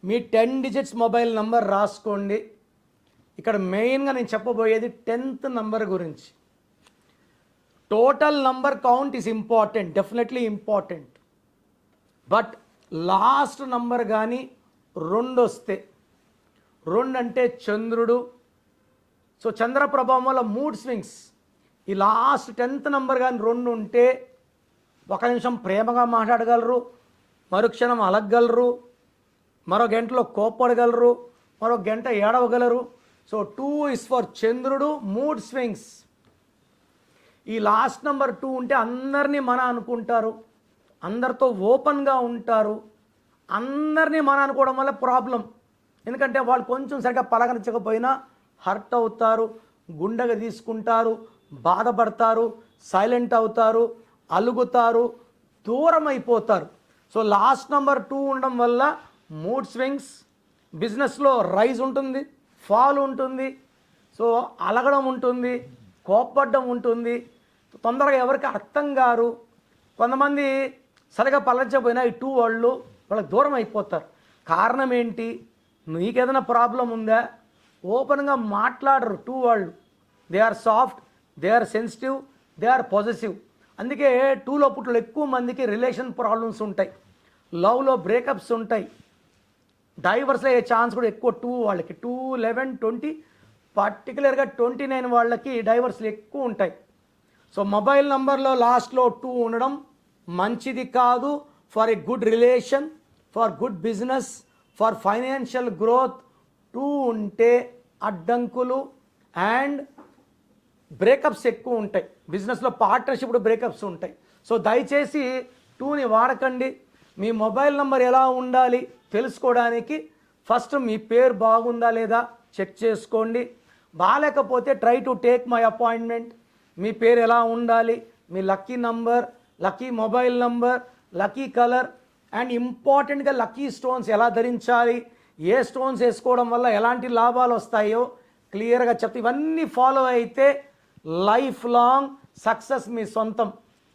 మీ 10 digits mobile number రాసుకోండి. ఇక్కడ మెయిన్గా నేను చెప్పబోయేది 10th నంబర్ గురించి. Total number count is important, definitely important. But last number కానీ 2 వస్తే, 2 అంటే చంద్రుడు. సో చంద్ర ప్రభావం వల్ల మూడ్ స్వింగ్స్. ఈ లాస్ట్ 10th నంబర్ కానీ 2 ఉంటే ఒక నిమిషం ప్రేమగా మాట్లాడగలరు, మరుక్షణం అలగగలరు, మరో గంటలో కోప్పడగలరు, మరో గంట ఏడవగలరు. సో 2 ఇస్ ఫర్ చంద్రుడు, మూడ్ స్వింగ్స్. ఈ లాస్ట్ నెంబర్ 2 ఉంటే అందరినీ మన అనుకుంటారు, అందరితో ఓపెన్గా ఉంటారు. అందరినీ మన అనుకోవడం వల్ల ప్రాబ్లం. ఎందుకంటే వాళ్ళు కొంచెం సరిగ్గా పలకరించకపోయినా హర్ట్ అవుతారు, గుండెగా తీసుకుంటారు, బాధపడతారు, సైలెంట్ అవుతారు, అలుగుతారు, దూరం అయిపోతారు. సో లాస్ట్ నెంబర్ 2 ఉండడం వల్ల మూడ్ స్వింగ్స్, బిజినెస్లో రైజ్ ఉంటుంది, ఫాల్ ఉంటుంది. సో అలగడం ఉంటుంది, కోప్పడ్డం ఉంటుంది, తొందరగా ఎవరికి అర్థం కారు. కొంతమంది సరిగా పలచకపోయినా ఈ 2 వాళ్ళు వాళ్ళకి దూరం అయిపోతారు. కారణం ఏంటి? నీకేదైనా ప్రాబ్లం ఉందా? ఓపెన్గా మాట్లాడరు 2 వాళ్ళు. They are soft, they are sensitive, they are positive. అందుకే 2లో పుట్టులో ఎక్కువ మందికి రిలేషన్ ప్రాబ్లమ్స్ ఉంటాయి, లవ్లో బ్రేకప్స్ ఉంటాయి, డైవర్స్ అయ్యే ఛాన్స్ కూడా ఎక్కువ 2 వాళ్ళకి. 2, 11, 20, పర్టికులర్గా 29 వాళ్ళకి డైవర్స్లు ఎక్కువ ఉంటాయి. సో మొబైల్ నంబర్లో లాస్ట్లో 2 ఉండడం మంచిది కాదు. For a good relation, for good business, for financial growth 2 ఉంటే అడ్డంకులు అండ్ బ్రేకప్స్ ఎక్కువ ఉంటాయి. బిజినెస్లో పార్ట్నర్షిప్ బ్రేకప్స్ ఉంటాయి. సో దయచేసి 2ని వాడకండి. మీ మొబైల్ నంబర్ ఎలా ఉండాలి తెలుసుకోవడానికి ఫస్ట్ మీ పేరు బాగుందా లేదా చెక్ చేసుకోండి. బాగాలేకపోతే try to take my appointment. మీ పేరు ఎలా ఉండాలి, మీ lucky number, lucky mobile number, lucky colour and ఇంపార్టెంట్గా లక్కీ స్టోన్స్ ఎలా ధరించాలి, ఏ స్టోన్స్ వేసుకోవడం వల్ల ఎలాంటి లాభాలు వస్తాయో క్లియర్గా చెప్తే ఇవన్నీ ఫాలో అయితే లైఫ్ లాంగ్ సక్సెస్ మీ సొంతం.